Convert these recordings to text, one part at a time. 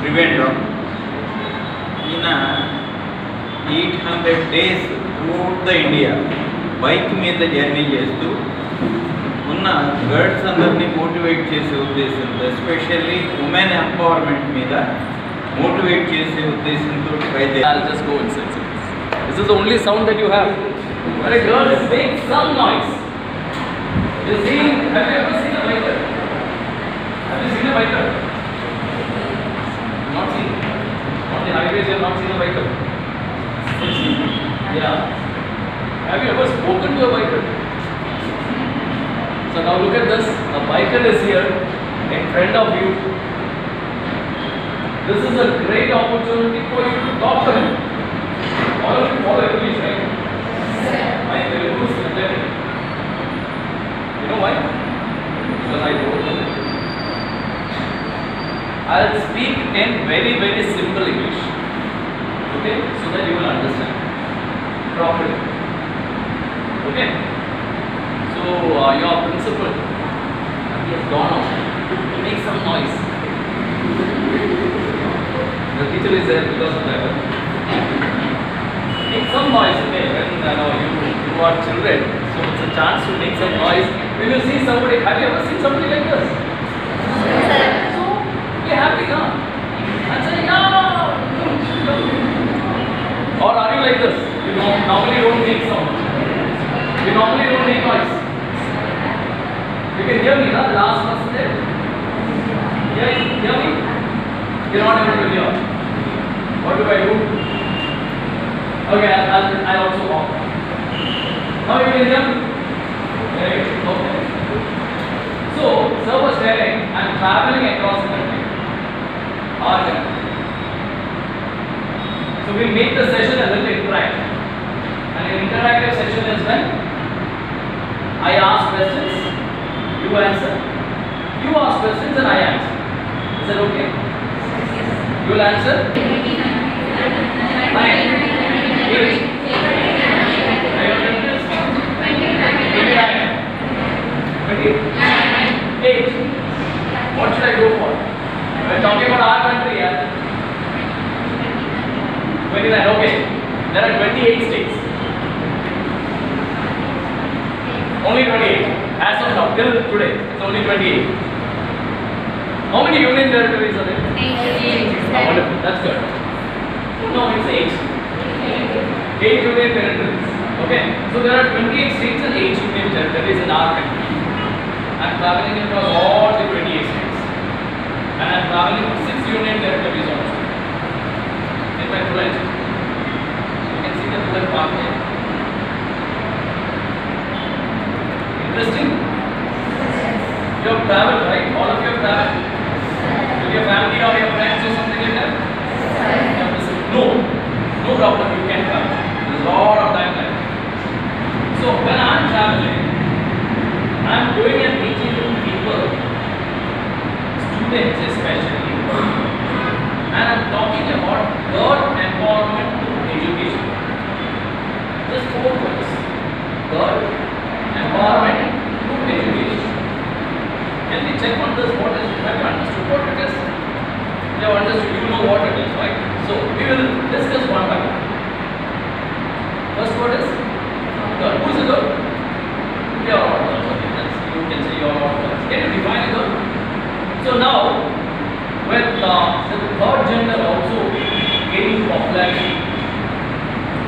Trivandrum. In 800 days throughout the India, bike మీద journey చేస్తూ ఉన్న గర్ల్స్ అందరినీ మోటివేట్ చేసే ఉద్దేశంతో, ఎస్పెషల్లీ ఉమెన్ ఎంపవర్మెంట్ మీద మోటివేట్ చేసే ఉద్దేశంతో ట్రై చేయాలి. I'll just go inside. This is the only sound that you have. When a girl makes some noise, you see, have you ever seen a biker? Have you seen a biker? Not seen. On the highways you have not seen a biker. Yeah. Have you ever spoken to a biker? So now look at this. A biker is here in front of you. This is a great opportunity for you to talk to him. All of you follow English, right? I will use it. You know why? Because I told them. I'll speak in very, very simple English. Okay? So that you will understand properly. Okay? So your principal, he has gone out. Make some noise. The teacher is there because of that. Make some noise, okay? When you are children, so it's a chance to make some noise. When you see somebody, have you ever seen somebody like this? So be happy, huh? And say, yeah. Or are you like this? You normally don't make sound. You normally don't make noise. You can hear me, huh? The last person there. Hear me? You're not able to hear. What do I do? Okay, I'll also walk. Now you can hear me? Very good. Okay. So, sir was telling, I'm traveling across the country. Our country. So we'll make the session a little interactive. And an interactive session is when I ask questions, you answer. You ask questions and I answer. Is that okay? You will answer? 9. 8. What should I go for? We're talking about our country, yeah? 29, okay. There are 28 states. Only 28. As of now, till today, it's only 28. How many union territories are there? 8. Wonderful, that's good. No, it's 8. 8 union territories. Okay, so there are 28 states and 8 union territories in our country. I'm traveling across all the 28 states. And I'm traveling to 6 union territories also. In my bullet, you can see the bullet mark there. Interesting? You have traveled, right? All of you have traveled? With your family or your friends or something like that? No. No problem, you can travel. There's a lot of time left. So when I'm traveling, I'm going and meeting people, students especially, and I'm talking about girl empowerment through education. Just 4 words. Girl empowerment through education. Can we check on this? What is it? Have you understood what it is? You have understood, you know what it is, right? So we will discuss one by one. First word is girl. Who is a girl? You are all girls. Okay, you can say you are all girls. Can you define a girl? So now, with the third gender also gaining popularity,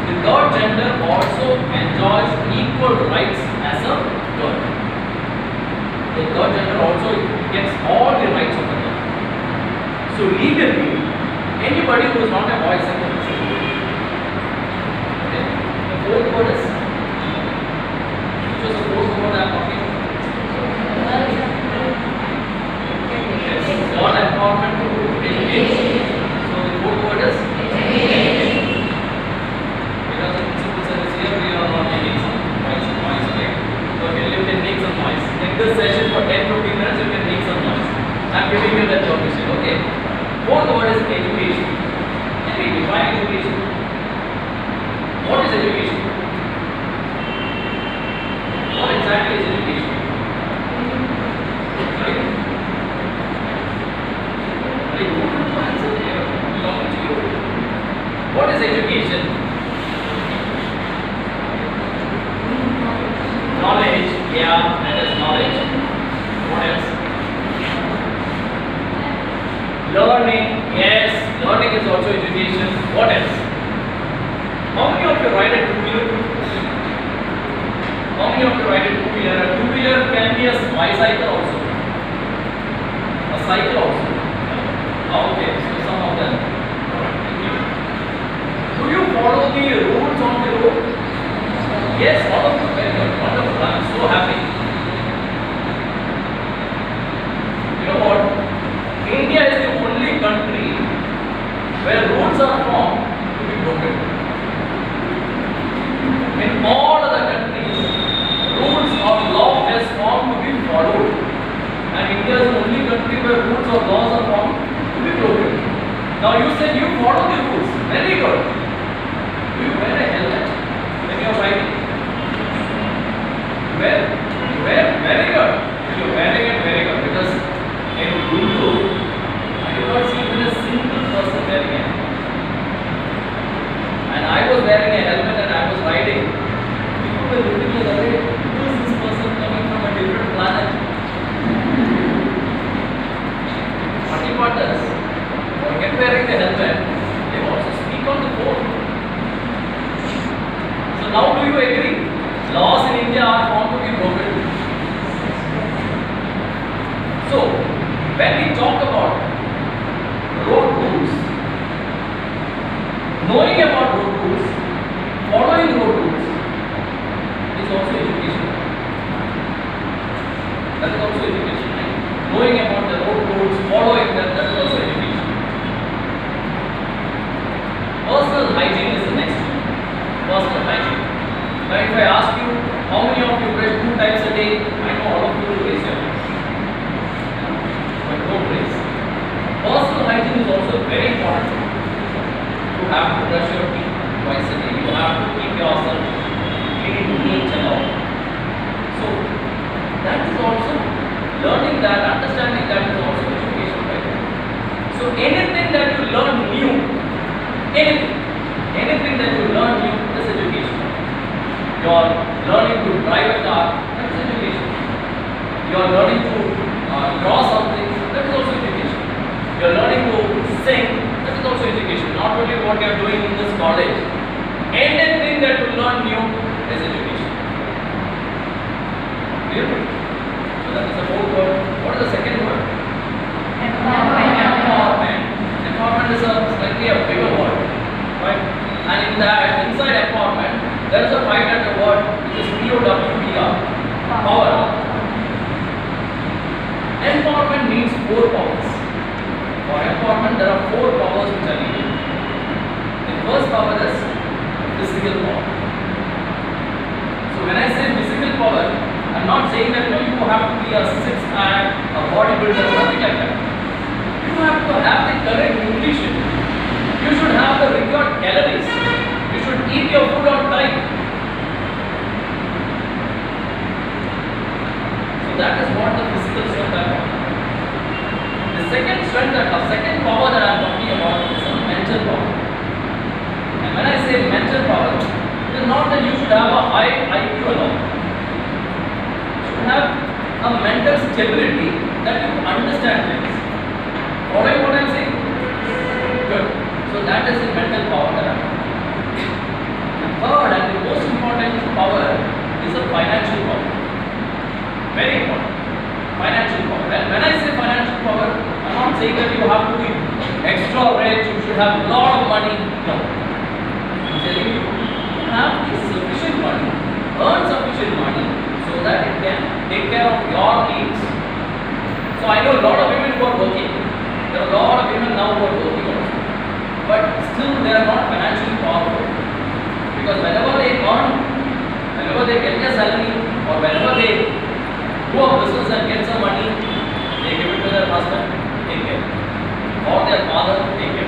the third gender also enjoys equal rights as a girl. The third gender also gets all the rights of a girl. So legally, anybody who is not a boy is a girl. Okay. The fourth word is, which was the fourth word I am talking about? Girl empowerment through education. So the fourth word is education. Because the principal said is here, we are not making some noise, right? So you can make some noise. In this session for 10-15 minutes, you can make some noise. I am giving you that permission, okay? Fourth word is education. Can we define education? What is education? What exactly is education? Sorry? Are you able to answer? What is education? Knowledge. Yeah, that is knowledge. What else? Learning. Yes, learning is also education. What else? How many of you ride a two-wheeler? How many of you ride a two-wheeler? A two-wheeler can be a bicycle also. A cycle also. Okay, so some of them. Thank you. Do you follow the rules on the road? Yes, all of you. Very good. Wonderful. I am so happy. You know what? India is the only country where rules are formed to be broken. In all other countries, rules or law is formed to be followed. And India is the only country where rules or laws are formed to be broken. Now you said you follow the rules. Very good. Do you wear a helmet when you are riding? Wear? Very good. You are wearing it, very good. Because in Guntur, I do not see even a single person wearing it. And I was wearing a helmet and I was riding. People were looking at the way, who is this person coming from a different planet? Party forget wearing the helmet, they also speak on the phone. So now do you agree? Laws in India are found to be broken. So when we talk about road rules, knowing about road rules, following road rules is also education. That is also education, right? Knowing about the road rules, following them, that is also education. Personal hygiene is the next one. Personal hygiene. Now if I ask you, how many of you brush 2 times a day? I know all of you will raise your hands. But don't raise. Personal hygiene is also very important. You have to brush your teeth twice a day. You have to keep yourself clean, neat and all. So that is also learning that, understanding that is also education, right? So anything that you learn new, anything that you learn new is education. You are learning to drive a car, that is education. You are learning to draw something, that is also education. You are learning to sing, that is also education. Not only what you are doing in this college. Anything that you learn new is education. Clear? So that is the fourth word. What is the second word? Empowerment. Empowerment is a slightly a bigger word, right? And in that, inside empowerment, there is a 5-letter word which is P-O-W-E-R. Power. Empowerment means 4 powers. For empowerment, there are 4 powers which are needed. The first power is physical power. So when I say physical power, I am not saying that you have to be a 6-pack, a bodybuilder, nothing like that. You have to have the correct nutrition. You should have the required calories. You should eat your food on time. So that is what the physical strength I want. The second strength, the second power that I am talking about is a mental power. And when I say mental power, it is not that you should have a high IQ alone. You should have a mental stability that you understand things. Following what I am saying? Good. So that is the mental power that I have. The third and the most important power is a financial power. Very important. Financial power. And when I say financial power, I am not saying that you have to be extra rich, you should have a lot of money. No. I am telling you, you have the sufficient money, earn sufficient money so that it can take care of your needs. So I know a lot of women who are working. There are a lot of women now who are working also. But still they are not financially powerful. Because whenever they earn, whenever they get their salary, or whenever they do a business and get some money, they give it to their husband, take care. Or their father, take care.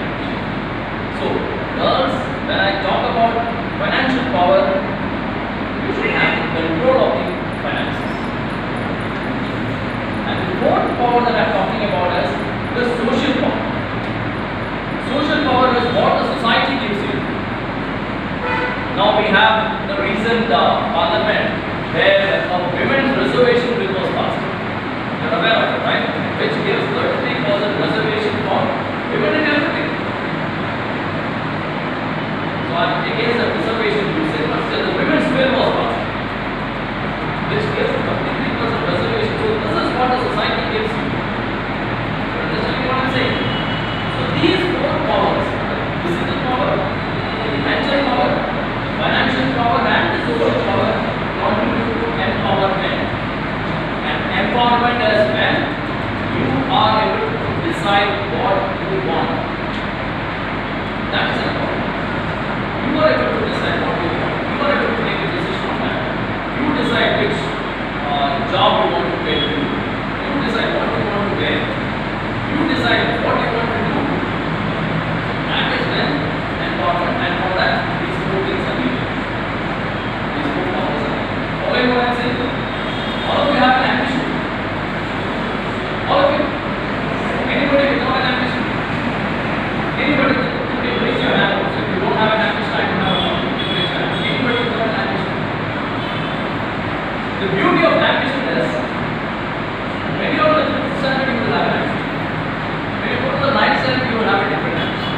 So, girls, when I talk about financial power, you should have the control of the finances. And the fourth power that I am talking about is the social power. Social power is what the society gives you. recent parliament where a women's reservation bill was passed. You are aware of it, right? Which gives 33% reservation for women in everything. So I am against the reservation usage, but still the women's bill was passed, which gives 33% reservation. So this is what the society gives you. You understand what I am saying? So these four powers, physical power, mental power, financial power and the social power, contribute to empowerment. And empowerment is when you are able to decide what you want. That is empowerment. You are able to decide what you want. You are able to make a decision on that. You decide which job you want to get to. You decide what you want to wear. You decide what you want to do. That is when empowerment, and for that these four things are needed. These four powers are needed. Following what I am saying, all of you have an ambition. All of you. Anybody without an ambition? Anybody? Okay, raise your hand. So if you don't have an ambition, I don't have a problem. Raise your hand. Anybody without an ambition? The beauty of ambition is when you are in the 5th standard, you will have an ambition. When you go to the 9th standard, you will have a different ambition.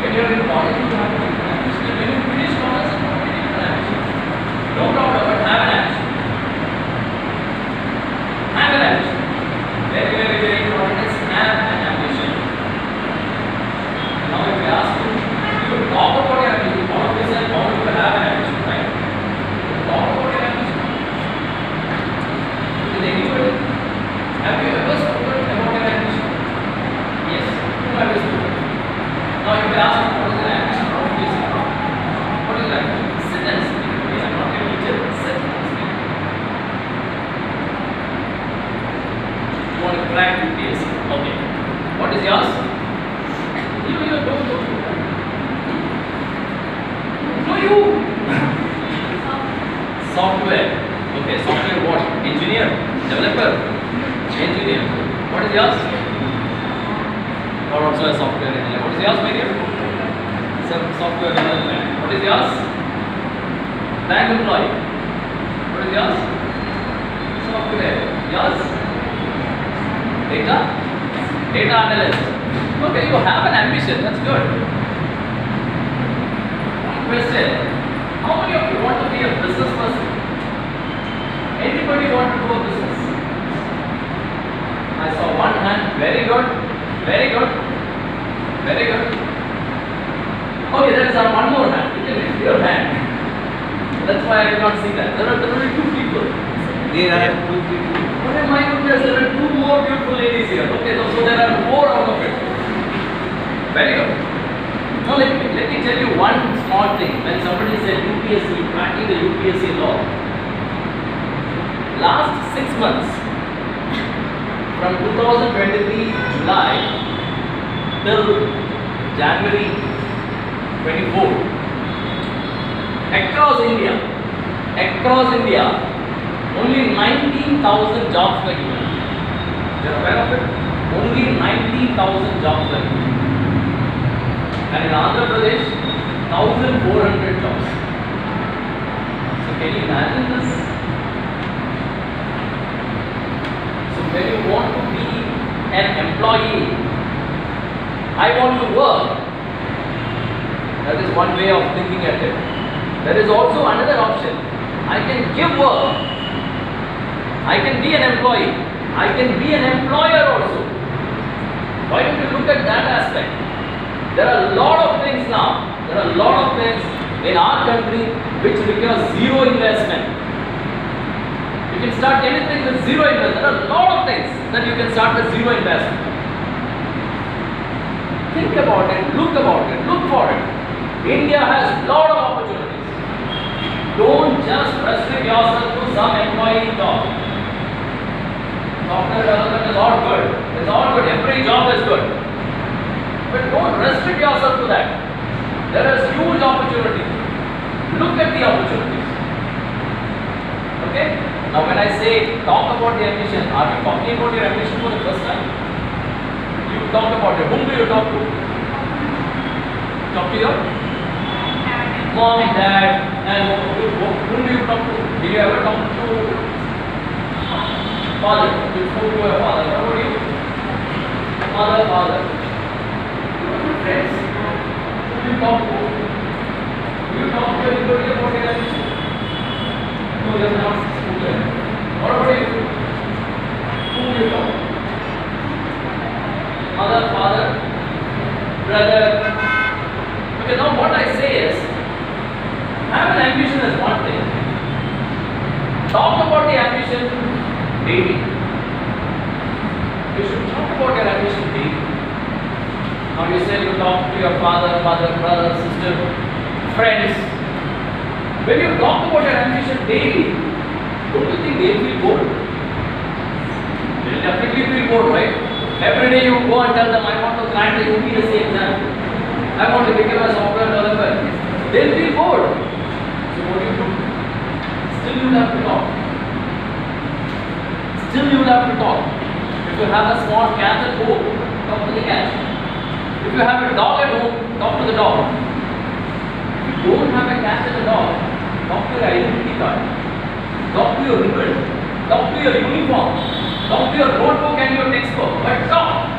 When you are in college, you will have a different ambition. And when you finish college, you will have a different ambition. No problem, but have an ambition. Have an ambition. Very, very, very important is have an ambition. Now if we ask you, you talk about your ambition, all of this and all of you have an ambition, right? Talk about your ambition. With anybody? Have you ever spoken about your ambition? Yes, who have you spoken? Now if we ask you what is your ambition, what do you say? What is your ambition? Sit and speak. Yes, I'm not your teacher, sit and speak. You want to crack UPSC? Okay. What is yours? You don't know. No, you. Software. Okay, software what? Engineer, developer, engineer. What is yours? Or also a software engineer. What is yours, my dear? Some software development. What is yours? Bank employee. What is yours? Software. Yours? Data analyst. Okay, you have an ambition. That's good. One question: how many of you want to be a business person? Anybody want to do a business? I saw one hand. Very good. Very good. Very good. Okay, there is one more hand. You can lift your hand. That's why I cannot see that. There are only two people. There are two people. Oh my goodness, there are two more beautiful ladies here. Okay, so there are four out of it. Very good. Now let me tell you one small thing. When somebody said UPSC, cracking the UPSC law, last 6 months, from 2023 July till January 24, across India, only 19,000 jobs were given. You are aware of it? Only 19,000 jobs were given. And in Andhra Pradesh, 1,400 jobs. So can you imagine this? So when you want to be an employee, I want to work. That is one way of thinking at it. There is also another option. I can give work. I can be an employee. I can be an employer also. Why don't you look at that aspect? There are a lot of things now. There are a lot of things in our country which require zero investment. You can start anything with zero investment. There are a lot of things that you can start with zero investment. Think about it, look for it. India has a lot of opportunities. Don't just restrict yourself to some employee job. Software development is all good. It's all good. Every job is good. But don't restrict yourself to that. There is huge opportunity. Look at the opportunities. Okay? Now when I say talk about the ambition, are you talking about your ambition for the first time? You talk about it. Whom do you talk to? Talk to your mom, dad, And whom do you talk to? Did you ever talk to father? You spoke to your father. What about you? Father. Friends? Who do you talk to? Do you talk to anybody about your ambition? No, you have not spoken. What about you? Who do you talk to? Mother, father, brother. Okay, now what I say is, have an ambition is one thing. Talk about the ambition daily. You should talk about your ambition daily. Now you say you talk to your father, mother, brother, sister, friends. When you talk about your ambition daily, don't you think they will feel bored? They will definitely feel bored, right? Every day you go and tell them, I want to crack the UPSC exam. I want to become a software developer. They will feel bored. So what do you do? Still you will have to talk. If you have a small cat at home, talk to the cat. If you have a dog at home, talk to the dog. If you don't have a cat and a dog, talk to your identity card. Talk to your ribbon. Talk to your uniform. Talk to your notebook and your textbook. But talk.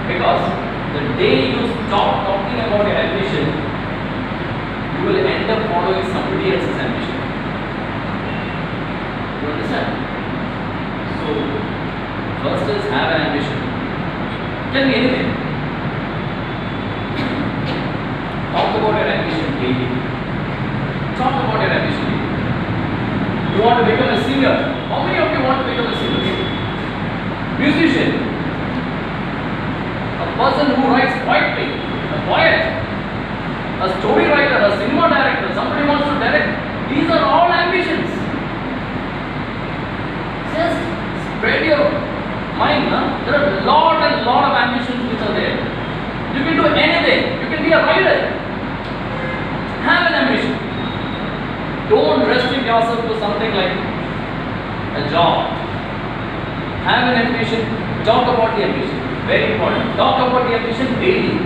Because the day you stop talking about your ambition, you will end up following somebody else's ambition. You understand? So, first is have an ambition. Tell me anything. Talk about your ambition daily. Talk about your ambition daily. You want to become a singer. How many of you want to become a singer? Musician. A person who writes poetry. A poet. A story writer. A cinema director. Somebody wants to direct. These are all ambitions. Just spread your mind. There are a lot of ambitions which are there. You can do anything. You can be a writer. Have an ambition. Don't restrict yourself to something like a job. Have an ambition. Talk about the ambition. Very important. Talk about the ambition daily.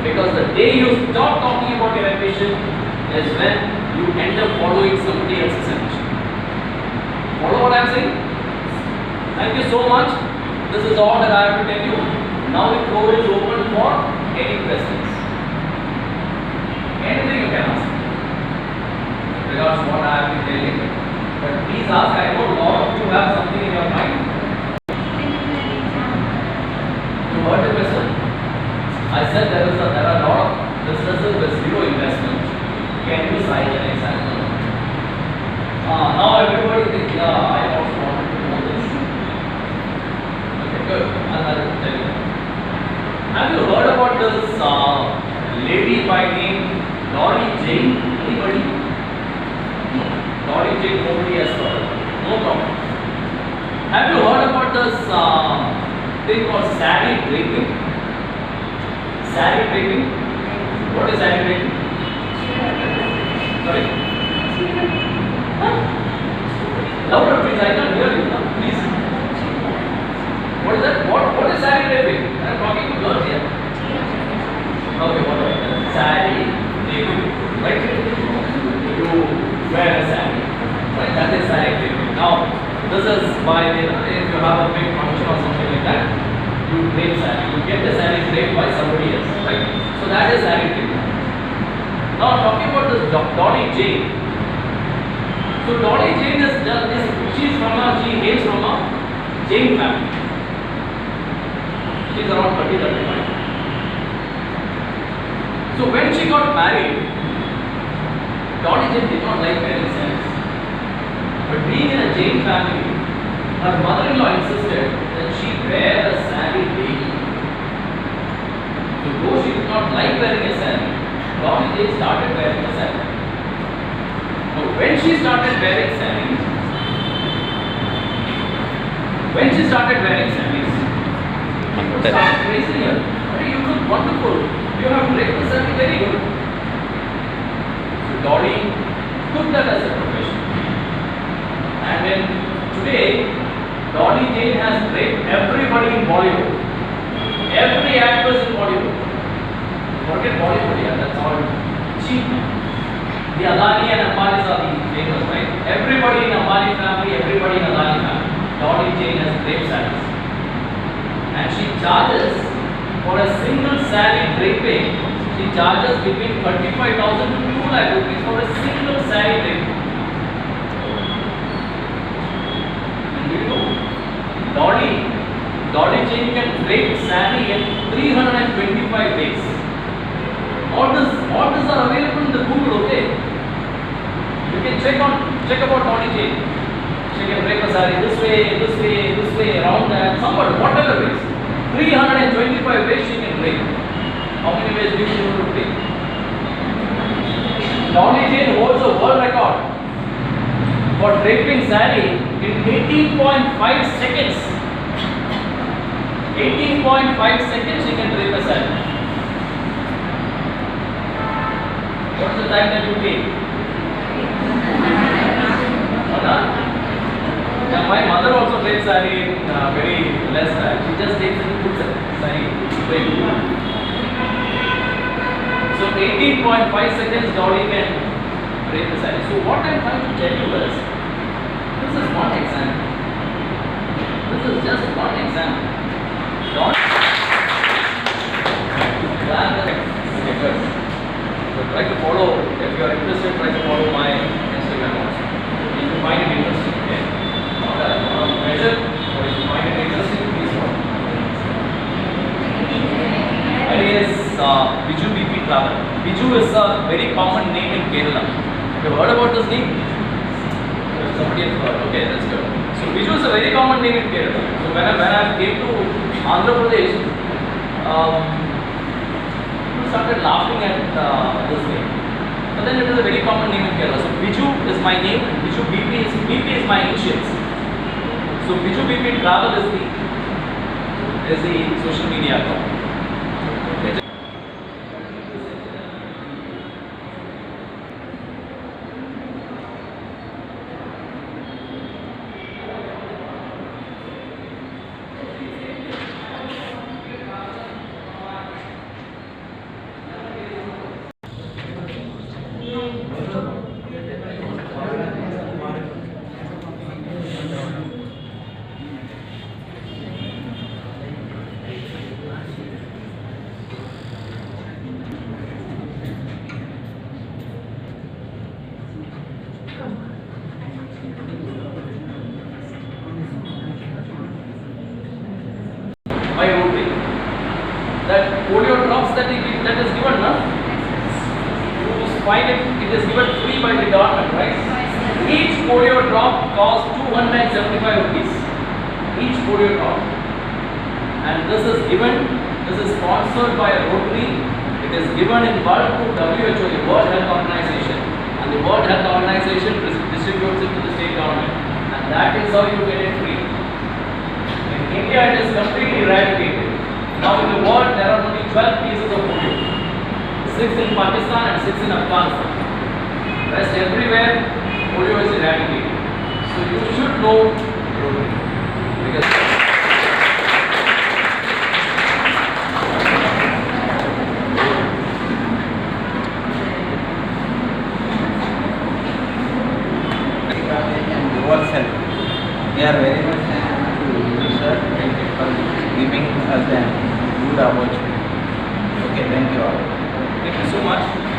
Because the day you stop talking about your ambition is when you end up following somebody else's ambition. Follow what I am saying? Thank you so much. This is all that I have to tell you. Now the floor is open for any questions. Anything you can ask regards to what I have been telling. But please ask. I know a lot of you have something in your mind. You heard the question? I said there are a lot of businesses with zero investment. Can you cite an example? Now everybody thinks, yeah, I also wanted to know this. Okay, good. I'll tell you. Have you heard about this lady by name Dr.I.Nageswara? Anybody? Dr.I.Nageswara, nobody has heard. No problem. Have you heard about this thing called saree draping? Saree draping? What is saree draping? Sorry? Huh? Louder please, I can't hear you now. Please. What is that? What is saree draping? I am talking to girls here. Okay, what is that? Saree draping. Right? You wear a saree. Right? That is saree draping. Now, this is by the, if you have a big function or something like that, you drape saree. You get the saree draped by somebody else. Right? So that is saree draping. Now, talking about this Dr.I.Nageswara. So Dr.I.Nageswara is she hails from a Jain family. She is around 30-35. So when she got married, Dr.I.Nageswara did not like wearing sarees. But being in a Jain family, her mother-in-law insisted that she wear a saree daily. So though she did not like wearing a saree, Dr.I.Nageswara started wearing a saree. Now when she started wearing sarees, people started praising her. Hey, you look wonderful. You have draped the saree very good. So Dottie took that as a profession. And then today, Dottie Jane has draped everybody in Bollywood. Every actress in Bollywood. Forget Bollywood, yeah, that's all cheap. The Adani and Ambanis are the famous, right? Everybody in Ambani family, everybody in Adani family. Dolly Jane has drape sarees. And she charges for a single saree draping, she charges between 35,000 to 2 lakh rupees for a single saree draping. And do you know, Dolly Jane can drape saree in 325 days. All this are available in the Google, okay? You can check about Dolly Jane. She can drape a saree this way, around that, somewhat, whatever ways. 325 ways she can drape. How many ways do you know to drape? Dolly Jane holds a world record for draping saree in 18.5 seconds. 18.5 seconds she can drape a saree. What is the time that you take? Yeah, my mother also drapes saree in very less time. She just takes and puts a saree drape. So 18.5 seconds Dolly can drape the saree. So what I am trying to tell you is, this is one example. This is just one example. Don't so try to follow, if you are interested, try to follow my Instagram also. If you find it interesting, okay? Not a measure, but if you find it interesting, please follow. My name is Biju Travel. Biju is a very common name in Kerala. Have you heard about this name? Somebody has heard. Okay, that's good. So Biju is a very common name in Kerala. So when I came to Andhra Pradesh, people started laughing at this name. But then it is a very common name in Kerala. So Biju is my name, and B.P. is my initials. So B.P. Travel is the social media account. By Rotary. That polio drops that is given, no? You find it is given free by the government, right? Each polio drop costs 275 rupees. Each polio drop. And this is sponsored by Rotary. It is given in bulk to WHO, the World Health Organization. And the World Health Organization distributes it to the state government. And that is how you get it free. In India, it is completely eradicated. Now in the world, there are only 12 cases of polio. 6 in Pakistan and 6 in Afghanistan. Rest everywhere, polio is eradicated. So you should know Rotary. Because we are very much happy to you, sir. Thank you for giving us a good opportunity. Okay, thank you all. thank you so much.